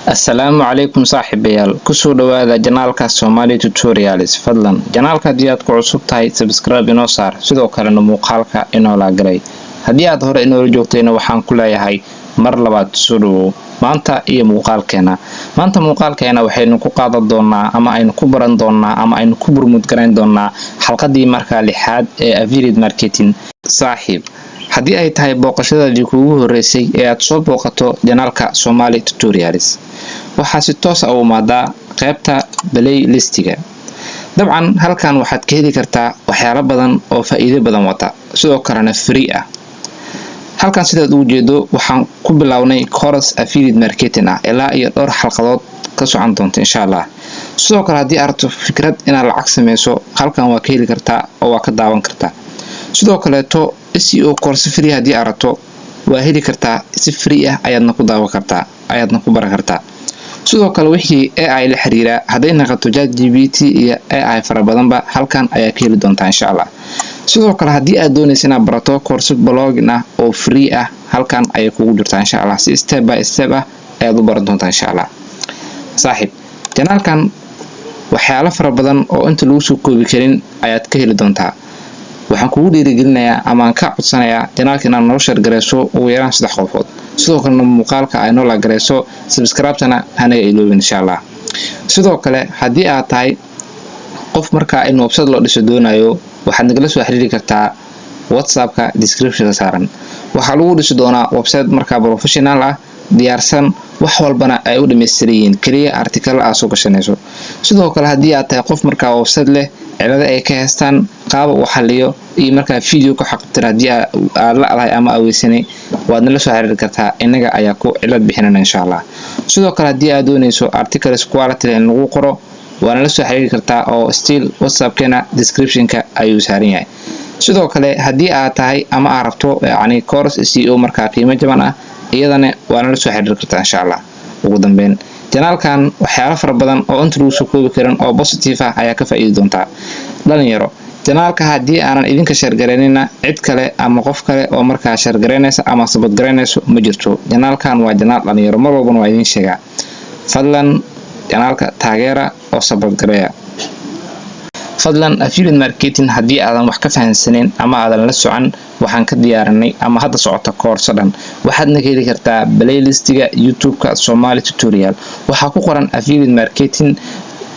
السلام عليكم صاحبيال كسو دوادا جنالكا Somali Tutorials fadlan janaalka hadii aad ku cusub tahay subscribe inoo saar sidoo kale muuqaalka inoo la galay hadii aad hore inoo joogtayna waxaan ku leeyahay mar labaad soo dhawow maanta iyo muuqaalkeena waxaynu ku qaadan doonaa ama aynu ku baran doonaa ama aynu ku burmud garan doonaa xalqadii markaa lixaad ee affiliate marketing saaxiib hadii ay tahay booqashadii kuugu horeysay ee aad soo booqato janaalka Somali Tutorials waxaa si toos ah u maadaa qaybta playlistiga dabcan halkan waxaad ka heli kartaa waxyaalo badan oo faa'iido badan wata sidoo kalena free ah halkan sidaad u jeedo waxaan ku bilownay course affiliate marketing ah ilaa iyo dhowr xalqadood ka socon doonta insha Allah sidoo kale hadii aad fikrad inaad lacag sameyso halkan waa ka heli kartaa oo waa ka daawan kartaa sidoo kale to SEO course free hadii aad rabto waa heli kartaa si free ah ayaadna ku daawan kartaa ayaadna ku baran kartaa sidoo kale wixii AI la xiriira haday noqoto ChatGPT iyo AI fara badanba halkan ayaa ka heli doontaa insha Allah sidoo kale hadii aad doonayso inaad barato course blogging ah oo free ah halkan ayay kugu jirtaa insha Allah si step by step ah ayaad u baran doontaa insha Allah saaxiib janaalkan waxyaalo fara badan oo inta lagu soo koobi karin ayaad ka heli doontaa waxaan kugu dhiirigelinayaa ama aan ka codsanayaa janaalka inaad noo share gareyso ugu yaraan 3 qofood sidoo kale muuqaalka ay noo la gareyso subscribe-tana hanaga iloobin insha Allah sidoo kale hadii aad tahay qof markaa in website loo dhiso doonayo waxaad nagala soo xiriiri kartaa WhatsApp-ka description saaran waxa lagu dhisi doonaa website markaa professional ah diyaarsan wax walbana ay u dhameystireen kaliya article aad soo gashanayso sidoo kale hadii aad tahay qof markaa website leh cilada ay ka haystaan qaab u xaliyo iyo markaa video ku xaqtir hadii aad la aday ama aweysanay waad nala soo xiriiri kartaa inaga ayaa ku cilad bixinana insha Allah sidoo kale hadii aad doonayso articles quality in lagu qoro waana la soo xiriiri kartaa oo still WhatsApp-keena description-ka ayuu saaran yahay sidoo kale hadii aad tahay ama aad rabto yani course SEO markaa qiimo jaban ah iyadana waana la soo xiriiri kartaa insha Allah ugu dambeyn janaalkan waxyaalo fara badan oo inta lagu soo koobi karin oo positive ah ayaa ka faa'iido doontaa dhalinyaro janaalka hadii aanan idinka share gareynina cid kale ama qof kale oo markaa share gareynaysa ama sabad gareynayso ma jirto janaalkan waa janaal dhalinyaro mar walba waa idin sheegaa fadlan janaalka taageera oo sabad gareeya fadlan affiliate marketing hadii aadan wax ka fahansanin ama aadan la socon waxaan ka diyaarinay ama hadda socota course dhan waxaad naga heli kartaa playlistiga YouTube-ka Somali Tutorial waxa ku qoran affiliate marketing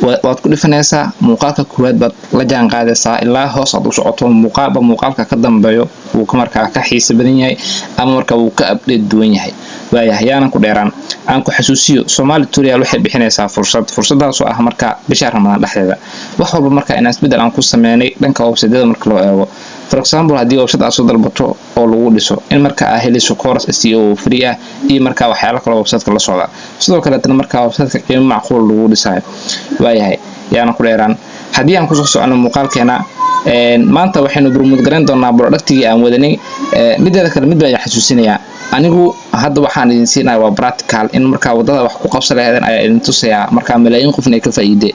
waad ku dhifanaysaa muuqaalka koowaad baad la jaan qaadaysaa ilaa hoos aad u socoto muuqaalka ka dambeeyo uu ka markaa ka xiiso badan yahay ama markaa uu ka update duwan yahay waayahayaan ku dheeraan aan ku xasuusiyo Somali Tutorial waxay bixinaysaa fursadaas oo ah marka bisha Ramadaan dhexdeeda wax walba marka inaan isbedel aan ku sameeynay dhanka website-da marka loo eego for example hadii website aad soo dalbato oo lagu dhiso in marka aad heliso course SEO free ah iyo marka waxyaalo kale website-ka la socda sidoo kale tan marka website-ka qiimo macquul lagu dhisayo waayahay yaana ku dheeraan hadii aan ku soo socono muuqaalkeena maanta waxaynu burmud garan doonaa productigii aan wadanay mideeda kale mid baan xasuusinayaa anigu hadda waxaan idin siinayaa waa practical in marka wadada wax ku qabsan lahaydeen ayaa idin tusayaa marka malaayiin qof inay ka faa'iiday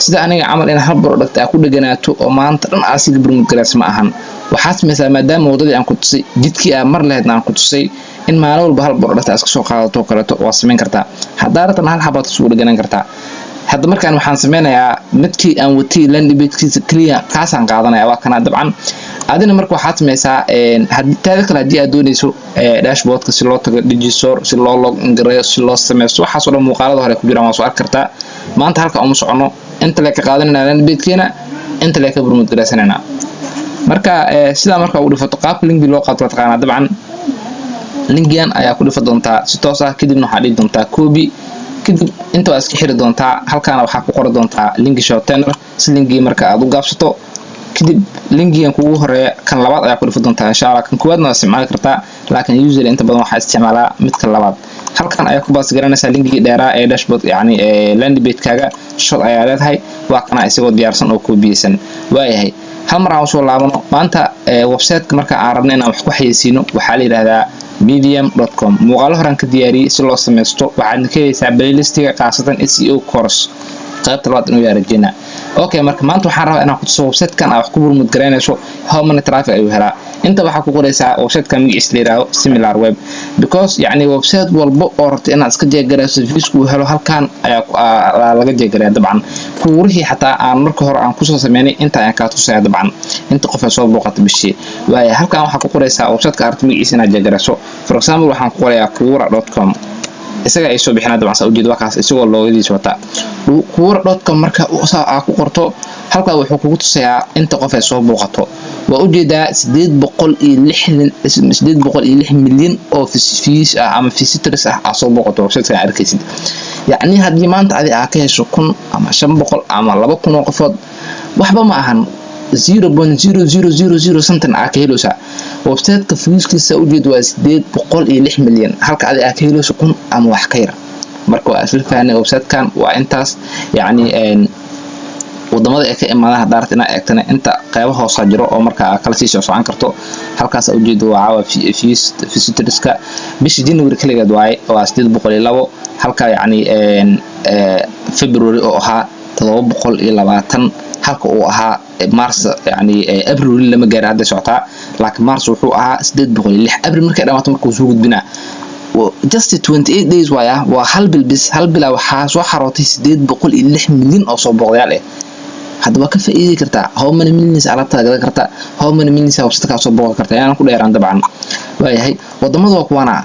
sida aniga camal in hal product ku dhaganaato oo maanta dhan asiga burmud garas ma ahan waxaad samaysaa maadaama wadadii aan ku tusay jidkii aan mar lahayd aan ku tusay in maalin walba hal product aad soo qaadato kaleeto waa sameyn kartaa haddii hal xabaad soo dhagan kartaa hadda markaan waxaan sameynayaa midkii aan watay landing page-kiisa clear kaasaan qaadanaya waa kana dabcan adina marka waxaad sameysaa hadii taada kale hadii aad doonayso dashboard-ka si loo tago Digistore si loo log in gareeyo si loo sameeyo waxa soo dhan muuqaalada hore ku jiraan waa soo arki kartaa maanta halka uma socono inta la ka qaadanayna landing page-keena inta la ka burmud gareysanayna marka sida marka uu dhifato qaab link loo qaato taqaana dabcan linkigan ayaa ku dhifa doontaa si toos ah kadibna waxa dhigi doontaa copy kadib inta aad iska xiri doontaa halkaana waxa ku qoran doontaa link shortener si linkiga marka aad u gaabsato kadib linkigan kugu horeeya kan labaad ayaa ku dhifa doontaa insha Allah kan koowaadna waa isticmaali kartaa laakiin user inta badan waxa isticmaalaa midka labaad halkan ayaa ku baas garanaysaa linkiga dheeraa ee dashboard yani landing page-kaaga short ayaa leedahay waa kana isagoo diyaarsan oo koobiyeysan waayahay hal mar aan soo laabano maanta website-ka marka aan rabno inaan wax ku xayeysiino waxa la yiraahdaa medium.com muuqaal horan ka diyaariyay si loo sameysto waxaad ka helaysaa playlistiga qaasatan SEO course qaybta labaad inuu yaarajina okay marka maanta waxaan rabaa inaan ku tuso website-kan aad wax ku burmud garaynayso how many traffic ayuu helaa inta waxaa ku qoraysaa website-kan magaciisa la yiraahdo similar web because yani website walba oo rabta inaad iska jeegarayso views-ku helo halkan ayaa laga jeegaraya dabcan kuurihii xataa aan marka hore aan kusoo sameynay inta ayaan ka tusaya dabcan inta qof ay soo booqatay bishii waaye halkan waxaa ku qoraysaa website-ka aad magaciisa inaad jeegarayso for example waxaan ku qorayaa kuura.com isaga ay soo bixinaa dabcan ujeed waxaas isagoo loogadiisa wata kuura.com marka aad ku qorto halka wuxuu kugu tusayaa inta qof ay soo booqato waa ujeedaa 806 milyan oo views ah ama visitors ah soo booqato website-ka arkaysid yacni haddii maanta adi aad ka hesho 1000 ama 500 ama 2000 oo qofood waxba ma ahan 0.0000 something aad ka helaysaa website-ka viewskiisa ujeed waa 806 milyan halka adi aad ka helayso 1000 ama wax ka yar marka waa isla fahanay website-kan waa intaas yacni wadamada ay ka imaadaan hadaart inaad eegtana inta qaybo hoos jiro oo marka kala sii socon karto halkaas ujeedo waa visitorska bishii January kaligeed waa 802 halka yacni February oo ahaa 720 halka uu ahaa Mars yani April lama gaar hadda socotaa laakiin Mars wuxuu ahaa 806 April markay dhamaato markuu soo gudbina just 28 days waa hal bil bis hal bil waxa soo xarootay 806 milyan oo soo booqdayaal ah hadaba ka faa'iideey kartaa how many millions alaabta laga kartaa how many millions website-ka soo booqan kartaa ayaan ku dheeraan dabcan waayahay wadamada waa kuwana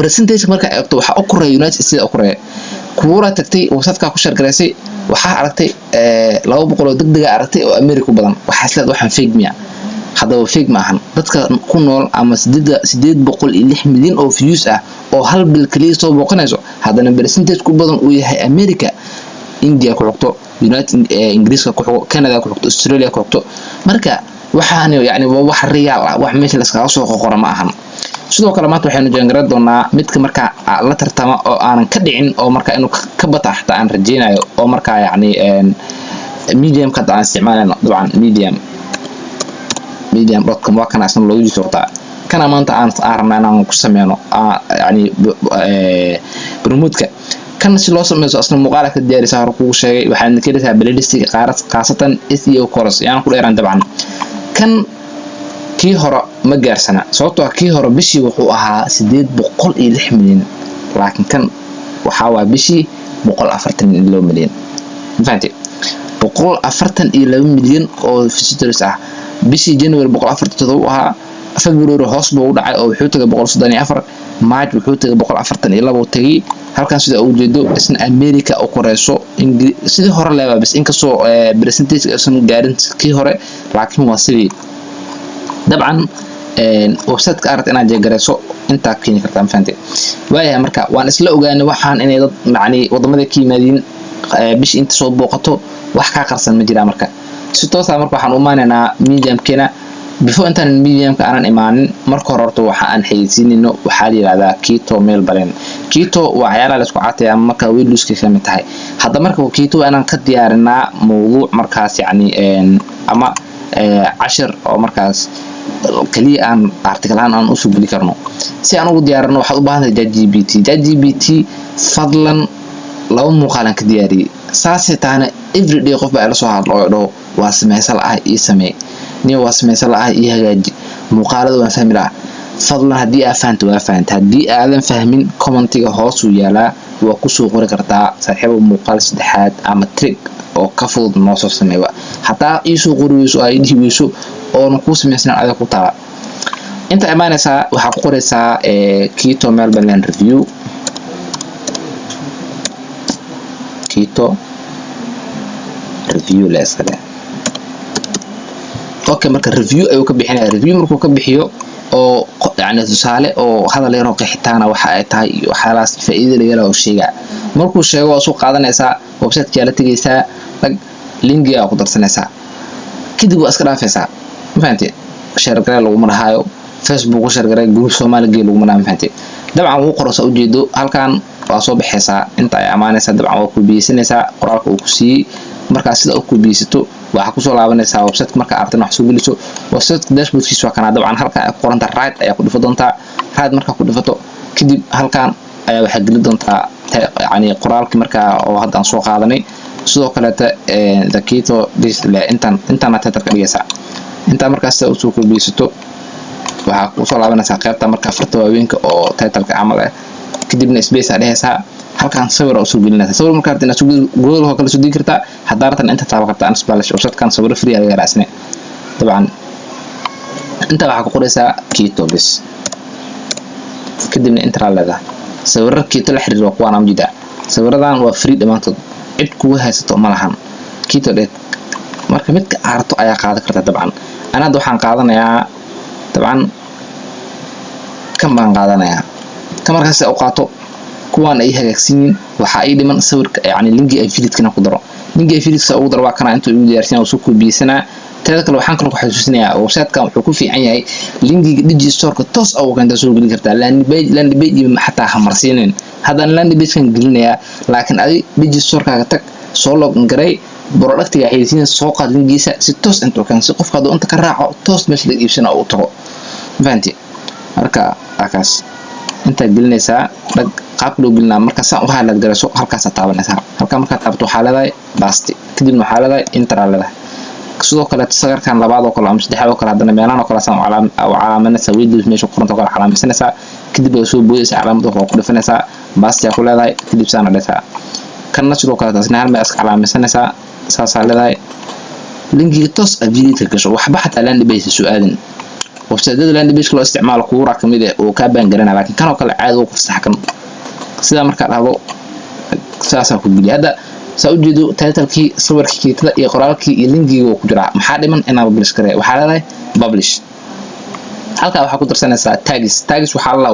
percentage marka eegto waxa u koreeyo United States u koreeyo kuura tagtay website-ka ku share gareysay waxa aragtay 200 degdeg aragtay oo America badan waxa isla waxaan fake miya hadaba fake ma ahan dadka ku nool ama 806 milyan oo views ah oo hal bil kaliya soo booqanayso hadana percentage ku badan uu yahay America India ku xogto United Ingiriiska ku xogto Canada ku xogto Australia ku xogto marka waxaan yani wax real ah wax meesha la iskaga soo qoqora ma ahan sidoo kale maanta waxaynu jeegaran doonaa midka marka la tartama oo aanan ka dhicin oo marka inuu ka bata xataa aan rajeynayo oo marka yani medium ka daan isticmaalana dabcan medium.com waa kana asna loogu socdaa kana maanta aan rabnaa ku sameeyno yani promote-ka kan si loo sameeyo asna muuqaal ka diyaarisa hor kugu sheegay waxaan ka dhigtaa playlist-ka qaasatan SEO course yaan ku dheeraan dabcan kan kii hore ma gaarsana sababtoo ah kii hore bishii wuxuu ahaa 806 milyan laakiin kan waxa waa bishii 142 milyan fahanti 142 milyan oo visitors ah bishii January 147 ahaa February hoos buu u dhacay oo wuxuu tagay 134 March wuxuu tagay 142 tagay halkan sida uu jeedo isna America oo koreyso sidii hore leeyahay bas inkastoo percentage aysan gaarin kii hore laakiin waa sidii dabcan website-ka aad inaad jeegarayso inta keeni kartaa fahanti waayahay marka waan isla ogaanay waxaan inay dad macni wadamada ka yimaadeen bish inta soo booqato wax ka qarsan ma jira marka si toos ah marka waxaan u maanaynaa medium-keena before intaan medium-ka aanan imaanin marka hore horta waxa aan xayeysiinayno waxa la yiraahdaa keto meal brain keto waa ciyaar la isku caatay marka weeluska ka mid tahay hadda marka keto aanan ka diyaarinaa mowduuc markaas yani ama 10 oo markaas kaliya aan article-aan aan u soo geli karno si aan ugu diyaarino waxa u baahan ChatGPT fadlan laba muuqaalan ka diyaariyay saasay taana everyday qof baa la soo hadlo oo dhaho waa sameysal ah ii samee niyo waa sameysal ah ii hagaaji muuqaalada waan fahmi lahaa fadlan haddii aad fahanto waa fahanta haddii aadan fahmin commentiga hoos u yaalaa waa ku soo qori kartaa saaxiibo muuqaal saddexaad ama trick oo ka fudud noo soo sameeyo hataa ii soo qoriyso ay dhiibeyso oo ku sameysnaan adiga ku taala inta imaanaysa waxa ku qoraysaa keto meal brain review keto review la iskale okay marka review ayuu ka bixinaya review markuu ka bixiyo oo yani tusaale oo hadal yar oo qeexitaana waxa ay tahay waxaalaas faa'iido laga helo sheega markuu sheego soo qaadanaysa website-ka la tagaysa linkiga ku darsanaysa kadib waa iska dhaafaysa ma fahanti share garay lagu marahayo Facebook share garay group Soomaaliga lagu marahayo ma fahanti dabcan uu qorso ujeedo halkan waa soo baxaysa inta ay amaanaysa dabcan waa ku biisanaysa qoraalka uu ku siiyay marka sida uu ku biisato waxa ku soo laabanaysa website marka aad wax soo geliso website dashboardkiisa waa kana dabcan halka ay qoranta right ayaa ku dhifo doontaa right marka ku dhifato kadib halkan ayaa waxa geli doontaa yani qoraalkii marka oo hadda aan soo qaadanay sidoo kale the keto display intaan title ka dhigaysaa inta markaas u soo koobisato waxa ku soo laabanaysaa qaybta marka farta waaweynka oo title-ka camal ah kadibna space aad dhehaysaa halkaan sawir oo soo gelinaysaa sawir marka aad inaad Google oo kala soo dhigi kartaa haddana inta taabo kartaa Unsplash website-kan sawir free ah laga raasnay طبعا انت waxa ku qoraysaa keto bas kadibna inta leedahay sawirka keto la xiriir kuwa aan jida sawiradan waa free dhamaantood cid kuwa haysato ma lahan keto dheed marka midka aarto ayaa qaadan kartaa dabcan anad waxaan qaadanayaa dabcan kan baan qaadanayaa ka markaas oo qaato kuwan ay hagaagsiin waxa ay dhiman sawirka yani linki ay feedkana ku daro linki ay feedka ugu daro waa kana inta uu diyaarsan oo soo koobiyaysanaa teeda kale waxaan kala ku xasuusinayaa website-kan wuxuu ku fiican yahay linkiga digistore-ka toos ah oo kan soo gelin kartaa landing page xataa hamarsiinin haddana landing page-kan gelinayaa laakiin ay digistore-kaaga tag soo login garay productiga xayeysiin soo qaad linkiisa si toos inta kan si qofka inta ka raaco toos meesha la iibsana oo tago fahanti marka akaas inta gelinaysaa dag qaab loo gelinaa marka saan u halad garayso halkaas taabanaysaa halka marka taabto xaaladahay basti kadibna xaaladahay interaleedahay sidoo kale sagarkan labaad oo kale ama saddexaad oo kale hadana meelaan oo kale saan calaamadna weydii meesha qoranta kale calaamadsanaysaa kadib soo boodaysaa calaamad oo ku dhifanaysaa basti ku leedahay kadib saan dhaysaa kana sidoo kale taasna hal meel iska calaamadsanaysaa saasa leedahay linkiga toos ah video gasho waxba xataa landing page su'aalin website-da landing page loo isticmaalo kuura kamid ah oo ka baan garanaa laakiin kan oo kale caadi oo ku saxkan sida marka dhahdo saasa ku geliya hada soo jeedo title-kii sawirkii keetada iyo qoraalkii iyo linkiga ku jira maxaa dhiman inaan publish gareeyo waxa leedahay publish halka waxa ku darsanaysaa tags waxa la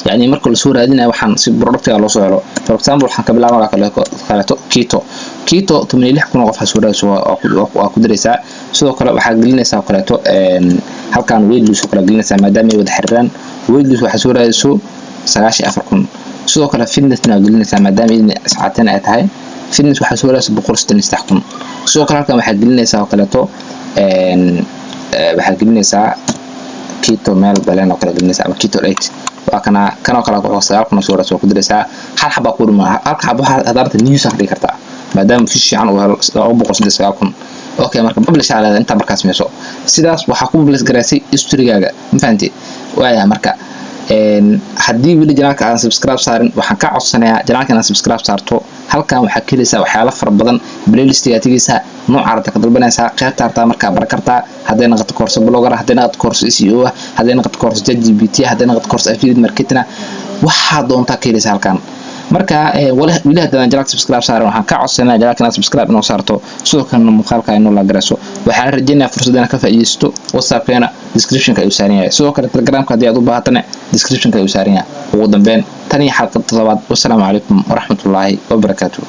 yani marka la soo raadinayo waxaan si productiga loo soo helo for example waxaan ka bilaabaa kaleeto keto 86 qof soo raadso waa ku diraysaa sidoo kale waxa gelinaysaa kaleeto halkan weight loss kala gelinaysaa maadaama ay wada xiriiraan weight loss waxa soo raadso 94 sidoo kale fitness-na gelinaysaa maadaama ay saacadan ay tahay fitness waxa soo raadso 163 sidoo kale halkan waxa gelinaysaa kaleeto waxa gelinaysaa keto meel balan oo kala gelinaysaa ama keto diet waa kana oo kala ku xogsaal kuna soo raadso ku diraysaa hal xaba ku dhuma halka xaba hadarta news ah dhigi kartaa maadaama fish fiican oo helo 290 okay marka publish ala inta markaas meesho sidaas waxa ku publish garaysay history-gaaga ma fahanti waaya marka haddii wili janaalka aan subscribe saarin waxaan ka codsanayaa janaalka aan subscribe saarto halkan waxa ka helaysaa waxyaalo fara badan playlist-ga tigisa nooc aragta ka dalbanaysaa qaybta aragta marka bar kartaa haddii naqad course blogger haddii naqad course SEO haddii naqad course ChatGPT haddii naqad course affiliate marketing waxa doonta ka helaysaa halkan marka wili haddana janaalka subscribe saarin waxaan ka codsanayaa janaalka aan subscribe inoo saarto sidoo kale muuqaalka inoo la garayso waxaan rajaynayaa fursadana ka faa'iideysto WhatsApp-keena description-ka ay saaran yahay sidoo kale Telegram-ka haddii aad u baahatana description-ka ay saaran yahay ugu dambeyn tani xalqad 7 wassalaamu calaykum waraxmatullaahi wabarakaatuh